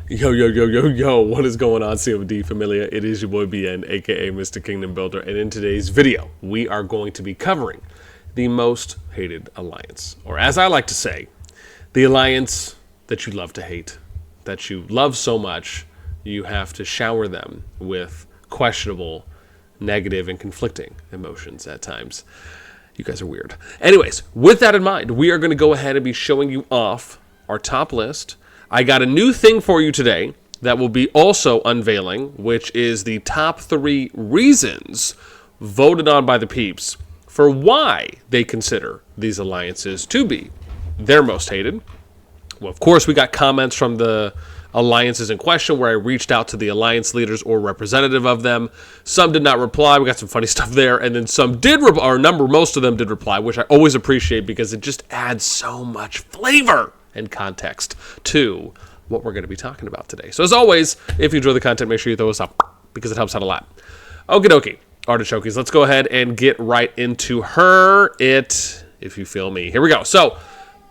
Yo, yo, yo, yo, yo, what is going on, COD Familia? It is your boy BN, aka Mr. Kingdom Builder, and in today's video, we are going to be covering the most hated alliance, or as I like to say, the alliance that you love to hate, that you love so much, you have to shower them with questionable, negative, and conflicting emotions at times. You guys are weird. Anyways, with that in mind, we are going to go ahead and be showing you off our top list. I got a new thing for you today that will be also unveiling, which is the top 3 reasons voted on by the peeps for why they consider these alliances to be their most hated. Well, of course, we got comments from the alliances in question where I reached out to the alliance leaders or representative of them. Some did not reply. We got some funny stuff there. And then some did reply, or most of them did reply, which I always appreciate because it just adds so much flavor and context to what we're going to be talking about today. So as always, if you enjoy the content, make sure you throw us up because it helps out a lot. Okie dokie, artichokes. Let's go ahead and get right into if you feel me. Here we go. So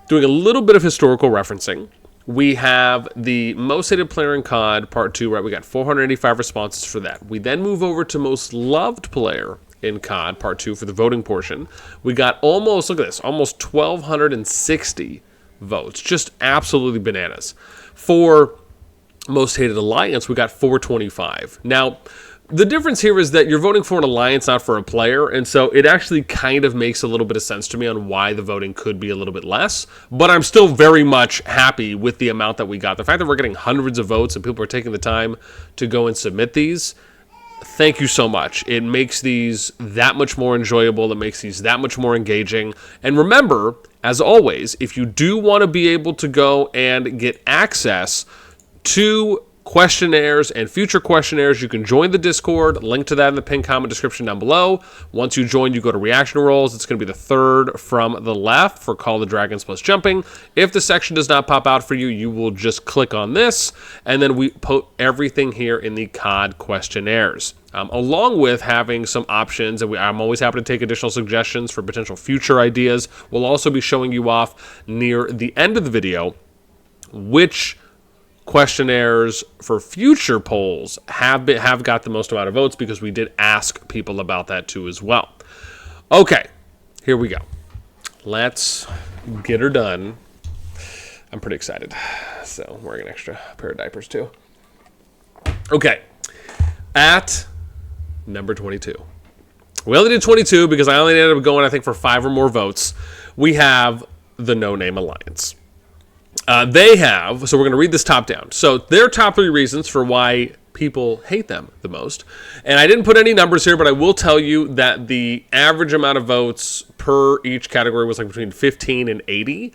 doing a little bit of historical referencing, we have the most hated player in COD part 2, right? We got 485 responses for that. We then move over to most loved player in COD part 2 for the voting portion. We got almost, look at this, almost 1,260 votes. Just absolutely bananas. For most hated alliance, we got 425. Now, the difference here is that you're voting for an alliance, not for a player, and so it actually kind of makes a little bit of sense to me on why the voting could be a little bit less, but I'm still very much happy with the amount that we got. The fact that we're getting hundreds of votes and people are taking the time to go and submit these, thank you so much. It makes these that much more enjoyable. It makes these that much more engaging. And remember, as always, if you do want to be able to go and get access to questionnaires and future questionnaires, you can join the Discord. Link to that in the pinned comment description down below. Once you join, you go to reaction roles. It's going to be the third from the left for Call of Dragons plus jumping. If the section does not pop out for you, you will just click on this, and then we put everything here in the COD questionnaires. Along with having some options, and I'm always happy to take additional suggestions for potential future ideas. We'll also be showing you off near the end of the video which questionnaires for future polls have got the most amount of votes, because we did ask people about that too as well. Okay, here we go. Let's get her done. I'm pretty excited. So I'm wearing an extra pair of diapers too. Okay, at number 22. We only did 22 because I only ended up going, I think, for 5 or more votes. We have the No Name Alliance. They have, so we're going to read this top down. So their top 3 reasons for why people hate them the most. And I didn't put any numbers here, but I will tell you that the average amount of votes per each category was like between 15 and 80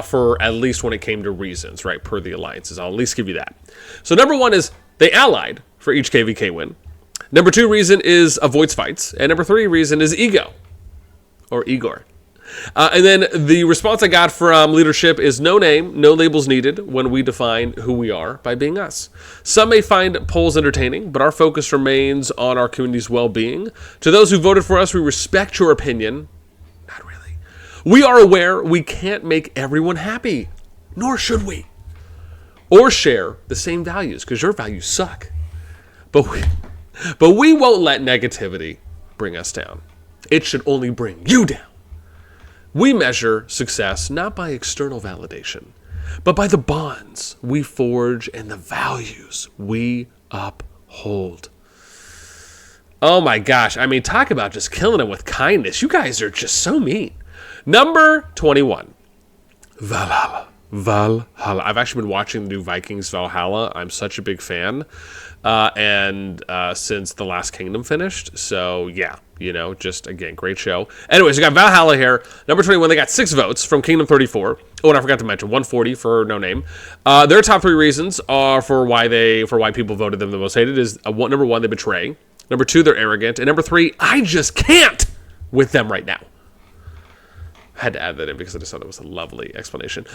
for at least when it came to reasons, right, per the alliances. I'll at least give you that. So number 1 is they allied for each KVK win. Number 2 reason is avoids fights. And number 3 reason is ego, or Igor. And then the response I got from leadership is no name, no labels needed when we define who we are by being us. Some may find polls entertaining, but our focus remains on our community's well-being. To those who voted for us, we respect your opinion. Not really. We are aware we can't make everyone happy, nor should we, or share the same values, because your values suck. But we won't let negativity bring us down. It should only bring you down. We measure success not by external validation, but by the bonds we forge and the values we uphold. Oh my gosh. I mean, talk about just killing it with kindness. You guys are just so mean. Number 21. Valhalla. I've actually been watching the new Vikings Valhalla. I'm such a big fan. Since The Last Kingdom finished. So yeah, just again, great show. Anyways, we got Valhalla here. Number 21, they got 6 votes from Kingdom 34. Oh, and I forgot to mention 140 for No Name. Their top 3 reasons are for why people voted them the most hated is number 1, they betray. Number 2, they're arrogant. And number 3, I just can't with them right now. I had to add that in because I just thought it was a lovely explanation.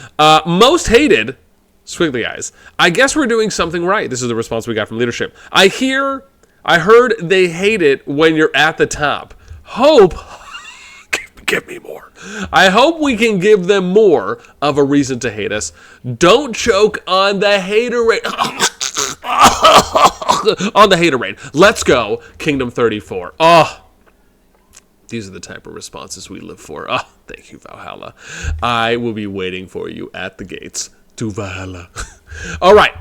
Most hated, squiggly eyes. I guess we're doing something right. This is the response we got from leadership. I heard they hate it when you're at the top. Hope. Give me more. I hope we can give them more of a reason to hate us. Don't choke on the haterade. On the haterade. Let's go, Kingdom 34. Oh, these are the type of responses we live for. Oh, thank you, Valhalla. I will be waiting for you at the gates to Valhalla. All right,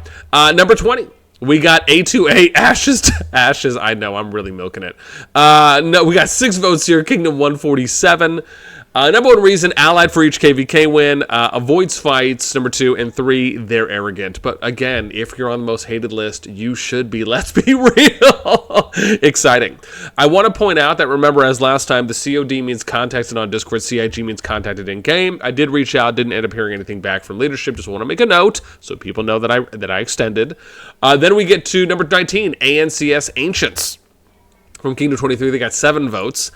number 20. We got A2A Ashes to Ashes. I know, I'm really milking it. No, we got 6 votes here. Kingdom 147. Number 1 reason, allied for each KVK win, avoids fights. Number 2, and 3, they're arrogant. But again, if you're on the most hated list, you should be. Let's be real. Exciting. I want to point out that, remember, as last time, the COD means contacted on Discord. CIG means contacted in game. I did reach out, didn't end up hearing anything back from leadership. Just want to make a note so people know that I extended. Then we get to number 19, ANCS Ancients. From Kingdom 23, they got 7 votes.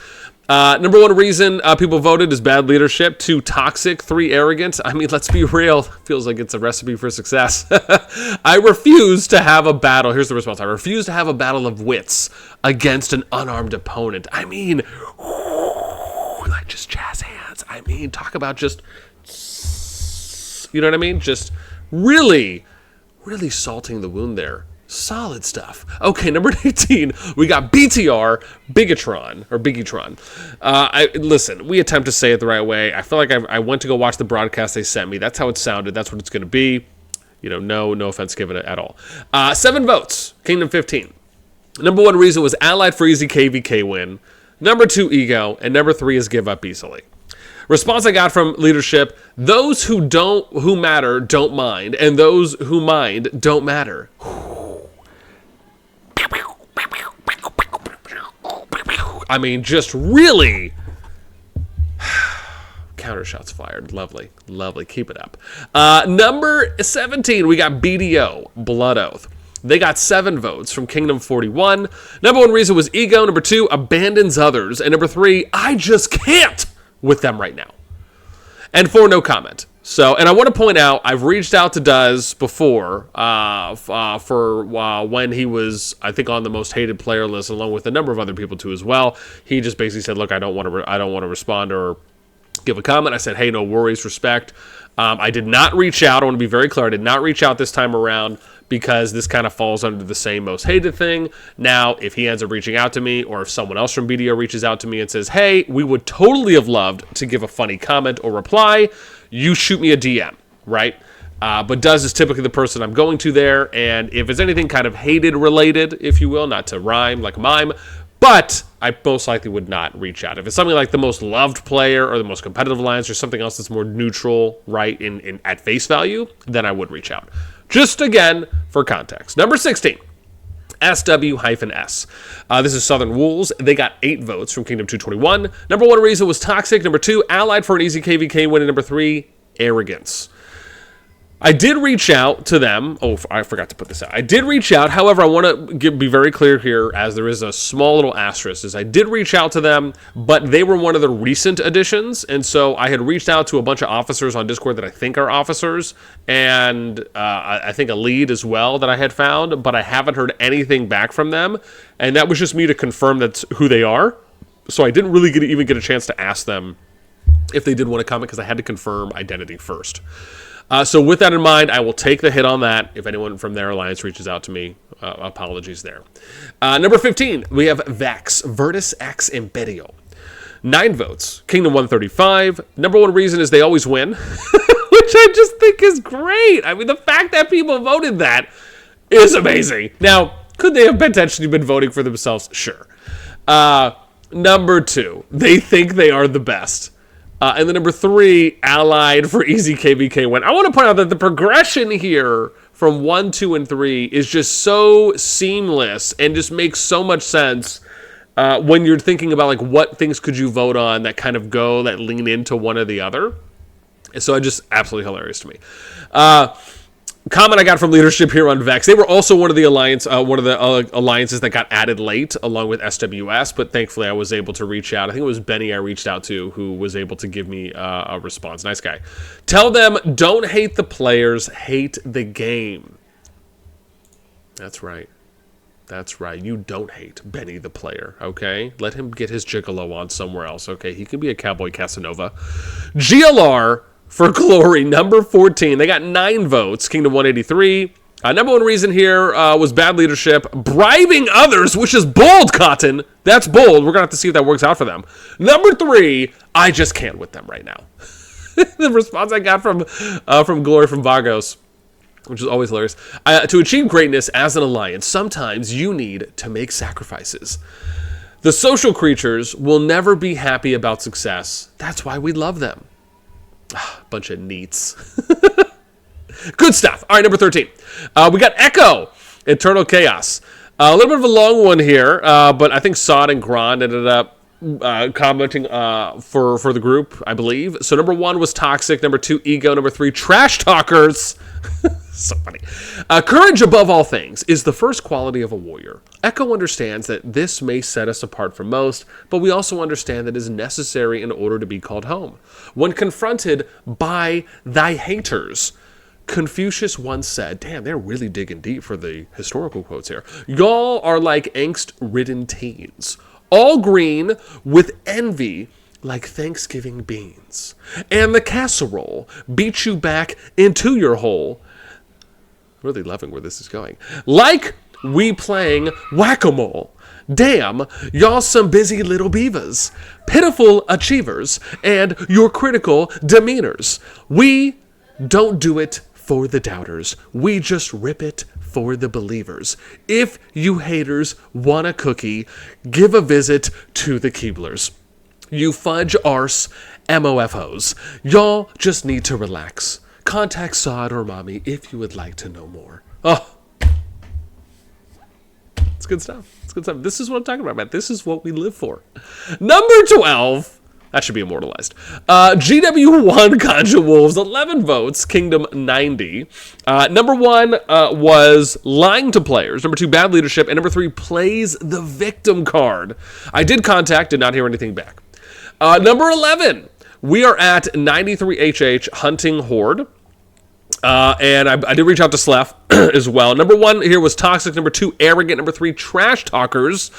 Number 1 reason people voted is bad leadership. 2, toxic. 3, arrogant. I mean, let's be real. Feels like it's a recipe for success. I refuse to have a battle. Here's the response. I refuse to have a battle of wits against an unarmed opponent. I mean, like just jazz hands. I mean, talk about just, you know what I mean? Just really, really salting the wound there. Solid stuff. Okay, number 18, we got BTR, Bigatron, or Bigitron. Listen, we attempt to say it the right way. I feel like I went to go watch the broadcast they sent me. That's how it sounded. That's what it's going to be. You know, no offense given at all. 7 votes, Kingdom 15. Number 1 reason was allied for easy KVK win. Number 2, ego. And number 3 is give up easily. Response I got from leadership, those who matter don't mind, and those who mind don't matter. I mean, just really counter shots fired. Lovely, lovely. Keep it up. Number 17, we got BDO, Blood Oath. They got 7 votes from Kingdom 41. Number 1 reason was ego. Number 2, abandons others. And number 3, I just can't with them right now. And 4, no comment. So, and I want to point out, I've reached out to Duz before for when he was, I think, on the most hated player list, along with a number of other people too as well. He just basically said, "Look, I don't want to respond or give a comment." I said, "Hey, no worries, respect." I did not reach out. I want to be very clear. I did not reach out this time around because this kind of falls under the same most hated thing. Now, if he ends up reaching out to me, or if someone else from BDO reaches out to me and says, "Hey, we would totally have loved to give a funny comment or reply," you shoot me a DM, right? But Duz is typically the person I'm going to there, and if it's anything kind of hated related, if you will, not to rhyme like mime, but I most likely would not reach out. If it's something like the most loved player or the most competitive alliance or something else that's more neutral, right, in at face value, then I would reach out. Just again, for context. Number 16. SW-S. This is Southern Wolves. They got 8 votes from Kingdom 221. Number 1 reason was toxic. Number 2, allied for an easy KVK win. And number 3, arrogance. I did reach out to them. Oh, I forgot to put this out. I did reach out. However, I want to be very clear here, as there is a small little asterisk, is I did reach out to them, but they were one of the recent additions. And so I had reached out to a bunch of officers on Discord that I think are officers, and I think a lead as well that I had found, but I haven't heard anything back from them. And that was just me to confirm that's who they are. So I didn't really even get a chance to ask them if they did want to comment, because I had to confirm identity first. So with that in mind, I will take the hit on that. If anyone from their alliance reaches out to me, apologies there. Number 15, we have Vex, Virtus X Imperio. 9 votes, Kingdom 135. Number 1 reason is they always win, which I just think is great. I mean, the fact that people voted that is amazing. Now, could they have potentially been voting for themselves? Sure. Number 2, they think they are the best. And then number 3, allied for easy KVK win. I want to point out that the progression here from 1, 2, and 3 is just so seamless and just makes so much sense when you're thinking about, like, what things could you vote on that kind of that lean into one or the other. So it's just absolutely hilarious to me. Comment I got from leadership here on Vex. They were also one of the alliances that got added late, along with SWS. But thankfully, I was able to reach out. I think it was Benny I reached out to, who was able to give me a response. Nice guy. Tell them, don't hate the players, hate the game. That's right. That's right. You don't hate Benny the player, okay? Let him get his gigolo on somewhere else, okay? He can be a Cowboy Casanova. GLR for glory, number 14. They got 9 votes. Kingdom 183. Number one reason here was bad leadership. Bribing others, which is bold, Cotton. That's bold. We're going to have to see if that works out for them. Number 3, I just can't with them right now. The response I got from Glory from Vagos, which is always hilarious. To achieve greatness as an alliance, sometimes you need to make sacrifices. The social creatures will never be happy about success. That's why we love them. Bunch of neats. Good stuff. All right, number 13. We got Echo, Eternal Chaos. A little bit of a long one here, but I think Sod and Grand ended up commenting for the group, I believe. So number 1 was Toxic. Number 2, Ego. Number 3, Trash Talkers. So funny. Courage above all things is the first quality of a warrior. Echo understands that this may set us apart from most, but we also understand that it is necessary in order to be called home. When confronted by thy haters, Confucius once said, damn, they're really digging deep for the historical quotes here. Y'all are like angst-ridden teens, all green with envy like Thanksgiving beans. And the casserole beat you back into your hole. Really loving where this is going. Like we playing whack-a-mole. Damn, y'all some busy little beavers, pitiful achievers, and your critical demeanors. We don't do it for the doubters. We just rip it for the believers. If you haters want a cookie, give a visit to the Keeblers. You fudge arse MOFOs. Y'all just need to relax. Contact Sod or Mommy if you would like to know more. Oh, it's good stuff. It's good stuff. This is what I'm talking about, man. This is what we live for. Number 12. That should be immortalized. GW1 Ganja Wolves, 11 votes. Kingdom 90. Number 1 was lying to players. Number 2, bad leadership. And number 3, plays the victim card. I did contact, did not hear anything back. Number 11, we are at 93HH Hunting Horde. And I did reach out to Slef as well. Number 1 here was Toxic. Number 2, Arrogant. Number 3, Trash Talkers.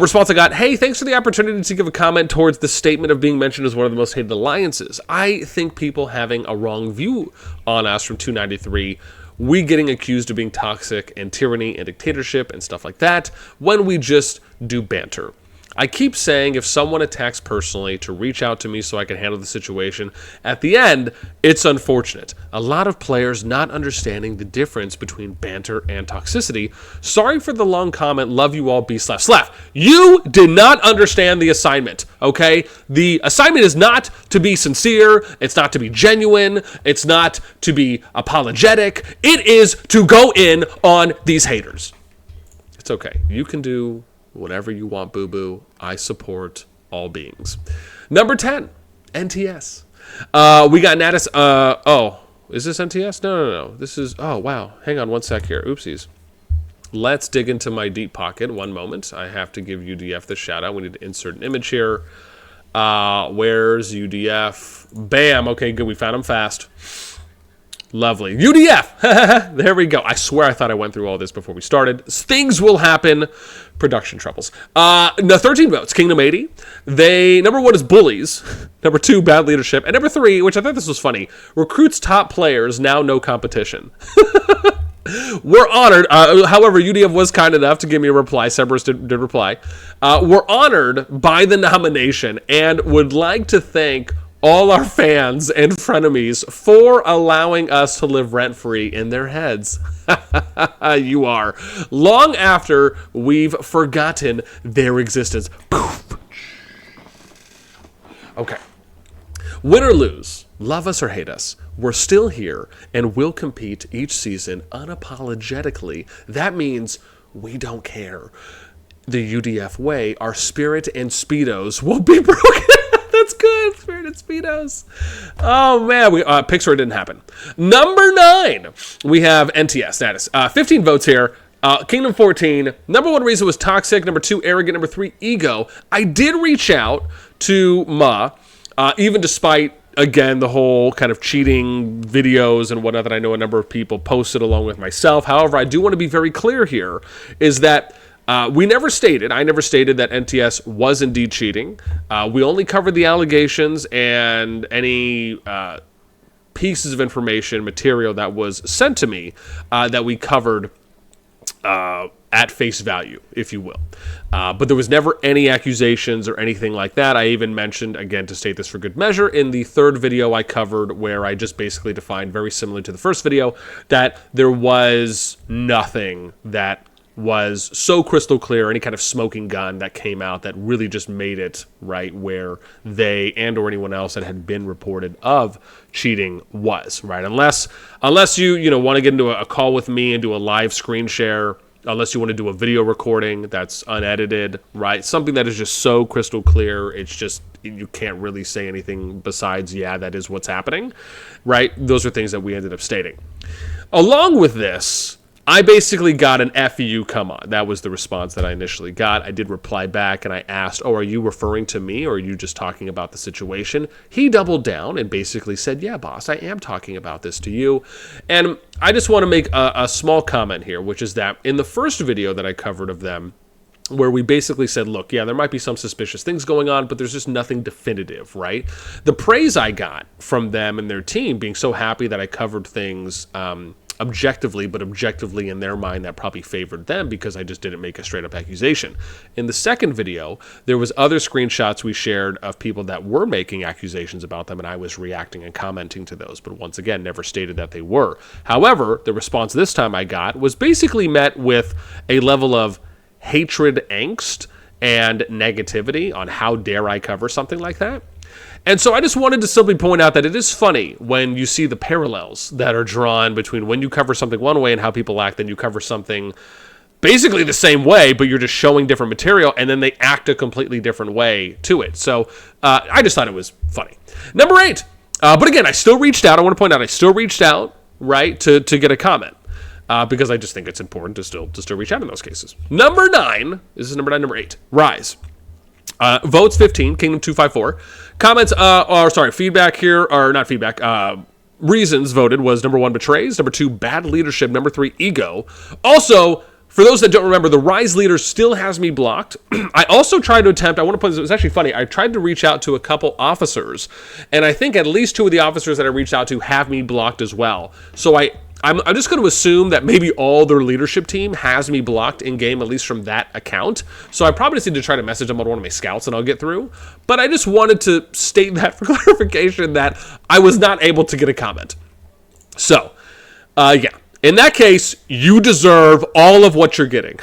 Response I got, hey, thanks for the opportunity to give a comment towards the statement of being mentioned as one of the most hated alliances. I think people having a wrong view on us from 293, we getting accused of being toxic and tyranny and dictatorship and stuff like that when we just do banter. I keep saying if someone attacks personally to reach out to me so I can handle the situation. At the end, it's unfortunate. A lot of players not understanding the difference between banter and toxicity. Sorry for the long comment. Love you all. Be Slef. Slef, you did not understand the assignment, okay? The assignment is not to be sincere. It's not to be genuine. It's not to be apologetic. It is to go in on these haters. It's okay. You can do whatever you want, boo-boo. I support all beings. Number 10, NTS. We got Natus. Oh, is this NTS? No. This is, oh, wow. Hang on one sec here. Oopsies. Let's dig into my deep pocket. One moment. I have to give UDF the shout out. We need to insert an image here. Where's UDF? Bam. Okay, good. We found him fast. Lovely. UDF! There we go. I swear I thought I went through all this before we started. Things will happen. Production troubles. No, 13 votes. Kingdom 80. Number 1 is Bullies. Number 2, Bad Leadership. And number 3, which I thought this was funny, recruits top players, now no competition. We're honored. However, UDF was kind enough to give me a reply. Cerberus did reply. We're honored by the nomination and would like to thank all our fans and frenemies for allowing us to live rent-free in their heads. You are. Long after we've forgotten their existence. Poof. Okay. Win or lose, love us or hate us, we're still here and will compete each season unapologetically. That means we don't care. The UDF way, our spirit and speedos will be broken. That's good. Spirit and Speedos. Oh, man. Pixar didn't happen. Number 9. We have NTS status. 15 votes here. Kingdom 14. Number 1 reason was Toxic. Number 2, Arrogant. Number 3, Ego. I did reach out to Ma, even despite again, the whole kind of cheating videos and whatnot that I know a number of people posted along with myself. However, I do want to be very clear here is that I never stated that NTS was indeed cheating. We only covered the allegations and any pieces of information, material that was sent to me that we covered at face value, if you will. But there was never any accusations or anything like that. I even mentioned, again, to state this for good measure, in the third video I covered where I just basically defined, very similar to the first video, that there was nothing that was so crystal clear, any kind of smoking gun that came out that really just made it right where they and or anyone else that had been reported of cheating was, right? Unless you want to get into a call with me and do a live screen share, unless you want to do a video recording that's unedited, right? Something that is just so crystal clear, it's just, you can't really say anything besides, yeah, that is what's happening, right? Those are things that we ended up stating. Along with this, I basically got an F you, come on. That was the response that I initially got. I did reply back and I asked, oh, are you referring to me or are you just talking about the situation? He doubled down and basically said, yeah, boss, I am talking about this to you. And I just want to make a small comment here, which is that in the first video that I covered of them, where we basically said, look, yeah, there might be some suspicious things going on, but there's just nothing definitive, right? The praise I got from them and their team being so happy that I covered things objectively, but objectively in their mind that probably favored them because I just didn't make a straight up accusation. In the second video, there was other screenshots we shared of people that were making accusations about them and I was reacting and commenting to those, but once again, never stated that they were. However, the response this time I got was basically met with a level of hatred, angst, and negativity on how dare I cover something like that. And so I just wanted to simply point out that it is funny when you see the parallels that are drawn between when you cover something one way and how people act, then you cover something basically the same way, but you're just showing different material, and then they act a completely different way to it. So I just thought it was funny. Number 8. But again, I still reached out. I want to point out I still reached out, right, to get a comment. Because I just think it's important to still reach out in those cases. Number 9. This is number 9. Number 8. Rise. Votes 15, Kingdom 254. Comments, feedback here, or not feedback, reasons voted was number 1, betrays, number 2, bad leadership, number 3, ego. Also, for those that don't remember, the Rise leader still has me blocked. I also tried to attempt, I want to point this, it was actually funny, I tried to reach out to a couple officers, and I think at least 2 of the officers that I reached out to have me blocked as well. So I'm just going to assume that maybe all their leadership team has me blocked in-game, at least from that account. So I probably just need to try to message them on one of my scouts and I'll get through. But I just wanted to state that for clarification that I was not able to get a comment. So, yeah. In that case, you deserve all of what you're getting.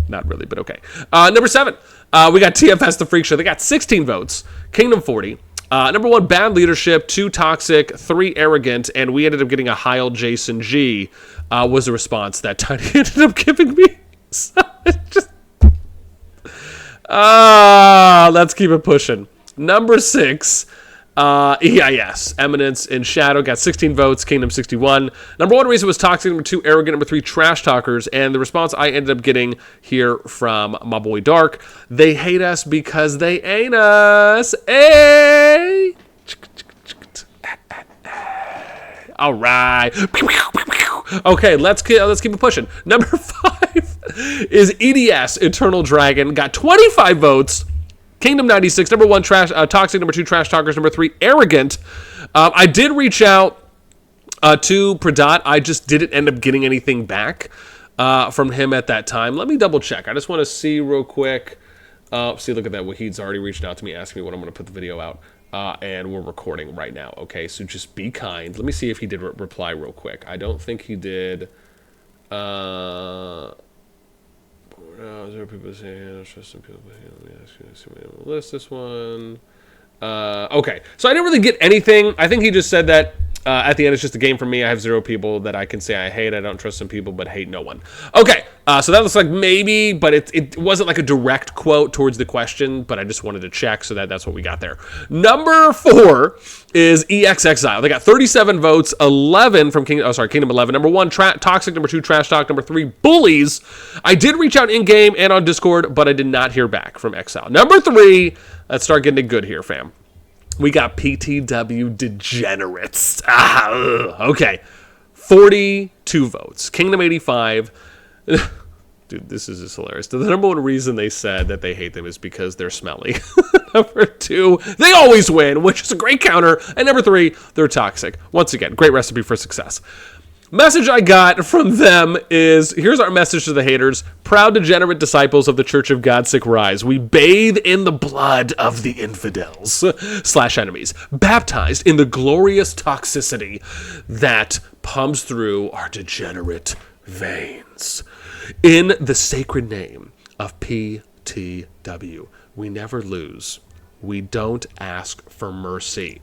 Not really, but okay. Number 7, we got TFS The Freak Show. They got 16 votes. Kingdom 40. Number 1, bad leadership. 2, toxic. 3, arrogant. And we ended up getting a Heil Jason G was the response that Tiny ended up giving me. So let's keep it pushing. Number 6, EIS. Eminence in Shadow got 16 votes. Kingdom 61. Number 1 reason was toxic. Number 2, arrogant. Number 3, trash talkers. And the response I ended up getting here from my boy Dark, they hate us because they ain't us. Hey! All right. Okay, let's keep it pushing. Number 5 is EDS, Eternal Dragon. Got 25 votes. Kingdom 96, number 1, toxic, number 2, trash talkers, number 3, arrogant. I did reach out to Pradat. I just didn't end up getting anything back from him at that time. Let me double check. I just want to see real quick. See, look at that. Wahid's already reached out to me, asking me when I'm going to put the video out. And we're recording right now. Okay, so just be kind. Let me see if he did reply real quick. I don't think he did. 0 people saying, trust some people. Let me ask you to see my list this one. Okay, so I didn't really get anything. I think he just said that at the end it's just a game for me. I have 0 people that I can say I hate. I don't trust some people, but hate no one. Okay, so that looks like maybe, but it wasn't like a direct quote towards the question, but I just wanted to check, so that's what we got there. Number 4 is EX Exile. They got 37 votes, 11 from Kingdom 11. Number 1, toxic. Number 2, trash talk. Number 3, bullies. I did reach out in-game and on Discord, but I did not hear back from Exile. Number 3, let's start getting it good here, fam. We got PTW Degenerates. Okay. 42 votes. Kingdom 85. Dude, this is just hilarious. The number one reason they said that they hate them is because they're smelly. Number 2, they always win, which is a great counter. And number 3, they're toxic. Once again, great recipe for success. Message I got from them is, here's our message to the haters. Proud degenerate disciples of the Church of Godsick rise. We bathe in the blood of the infidels / enemies, baptized in the glorious toxicity that pumps through our degenerate veins. In the sacred name of PTW, we never lose. We don't ask for mercy.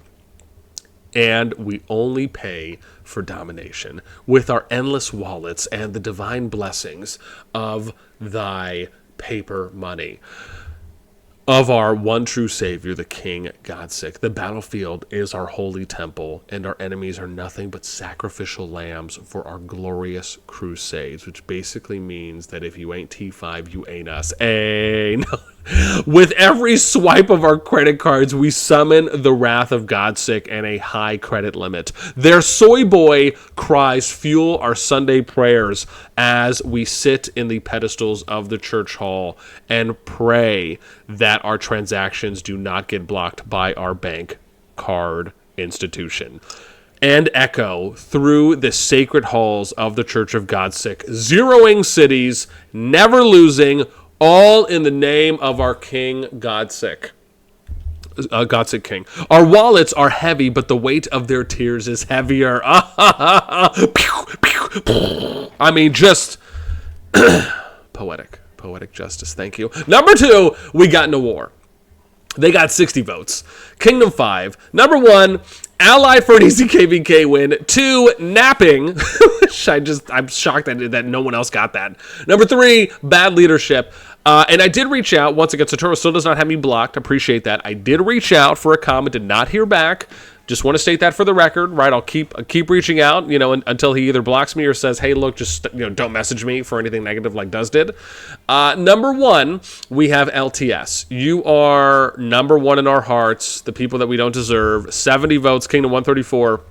And we only pay for domination with our endless wallets and the divine blessings of thy paper money. Of our one true Savior, the King Godsick. The battlefield is our holy temple, and our enemies are nothing but sacrificial lambs for our glorious crusades, which basically means that if you ain't T5, you ain't us. Hey, no. With every swipe of our credit cards, we summon the wrath of Godsick and a high credit limit. Their soy boy cries fuel our Sunday prayers as we sit in the pedestals of the church hall and pray that our transactions do not get blocked by our bank card institution. And echo through the sacred halls of the Church of Godsick, zeroing cities, never losing, all in the name of our King Godsick. Godsick King. Our wallets are heavy, but the weight of their tears is heavier. I mean, just poetic justice. Thank you. Number 2, we got in a war. They got 60 votes. Kingdom 5. Number 1, ally for an easy KVK win. 2, napping. I'm shocked that no one else got that. Number 3, bad leadership. And I did reach out. Once again, Satoru still does not have me blocked. Appreciate that. I did reach out for a comment. Did not hear back. Just want to state that for the record, right? I'll keep reaching out, until he either blocks me or says, hey, look, just, don't message me for anything negative like Duz did. Number 1, we have LTS. You are number 1 in our hearts, the people that we don't deserve. 70 votes, Kingdom 134.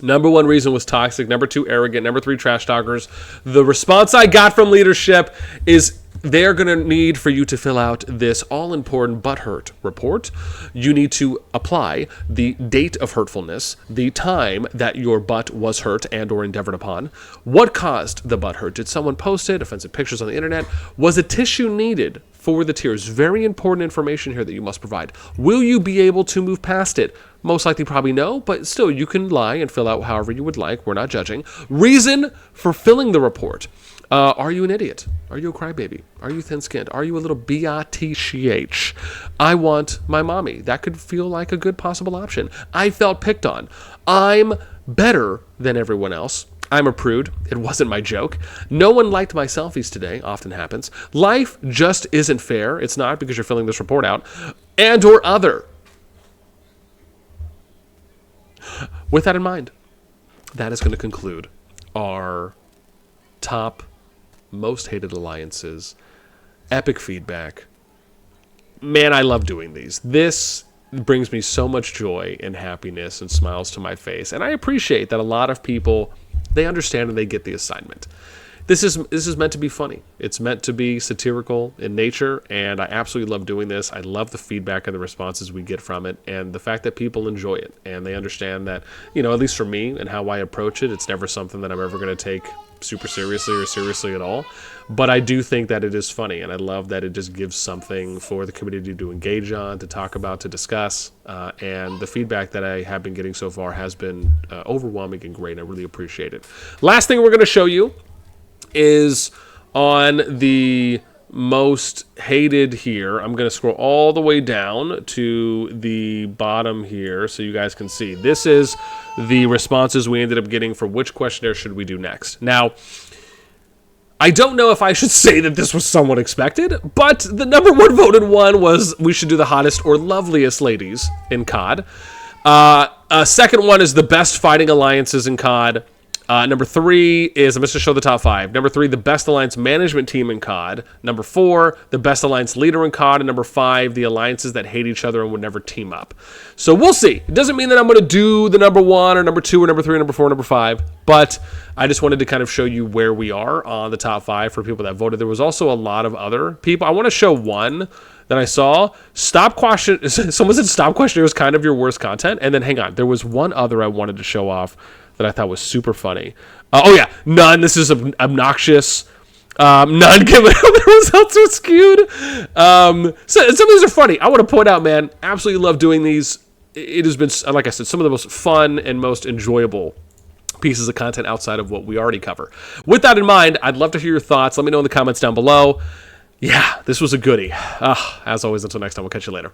Number 1 reason was toxic. Number 2, arrogant. Number 3, trash talkers. The response I got from leadership is they're going to need for you to fill out this all-important butthurt report. You need to apply the date of hurtfulness, the time that your butt was hurt and or endeavored upon, what caused the butt hurt. Did someone post it? Offensive pictures on the internet? Was a tissue needed for the tears? Very important information here that you must provide. Will you be able to move past it? Most likely probably no, but still you can lie and fill out however you would like. We're not judging. Reason for filling the report. Are you an idiot? Are you a crybaby? Are you thin-skinned? Are you a little bitch? I want my mommy. That could feel like a good possible option. I felt picked on. I'm better than everyone else. I'm a prude. It wasn't my joke. No one liked my selfies today. Often happens. Life just isn't fair. It's not because you're filling this report out. And or other. With that in mind, that is going to conclude our top most hated alliances, epic feedback. Man, I love doing these. This brings me so much joy and happiness and smiles to my face. And I appreciate that a lot of people, they understand and they get the assignment. This is meant to be funny. It's meant to be satirical in nature, and I absolutely love doing this. I love the feedback and the responses we get from it, and the fact that people enjoy it, and they understand that, at least for me and how I approach it, it's never something that I'm ever going to take super seriously or seriously at all. But I do think that it is funny, and I love that it just gives something for the community to engage on, to talk about, to discuss, and the feedback that I have been getting so far has been overwhelming and great. I really appreciate it. Last thing we're going to show you is on the most hated here. I'm going to scroll all the way down to the bottom here so you guys can see. This is the responses we ended up getting for which questionnaire should we do next. Now, I don't know if I should say that this was somewhat expected, but the number 1 voted one was we should do the hottest or loveliest ladies in COD. Second one is the best fighting alliances in COD. Number 3 is, I'm just going to show the top 5. Number 3, the best alliance management team in CoD. Number 4, the best alliance leader in CoD. And number 5, the alliances that hate each other and would never team up. So we'll see. It doesn't mean that I'm going to do the number 1 or number 2 or number 3 or number 4 or number 5. But I just wanted to kind of show you where we are on the top 5 for people that voted. There was also a lot of other people. I want to show one that I saw. Someone said stop questioning was kind of your worst content. And then hang on. There was one other I wanted to show off that I thought was super funny. Oh yeah, none. This is obnoxious. None given how the results are skewed. So some of these are funny. I want to point out, man, absolutely love doing these. It has been, like I said, some of the most fun and most enjoyable pieces of content outside of what we already cover. With that in mind, I'd love to hear your thoughts. Let me know in the comments down below. Yeah, this was a goodie. As always, until next time, we'll catch you later.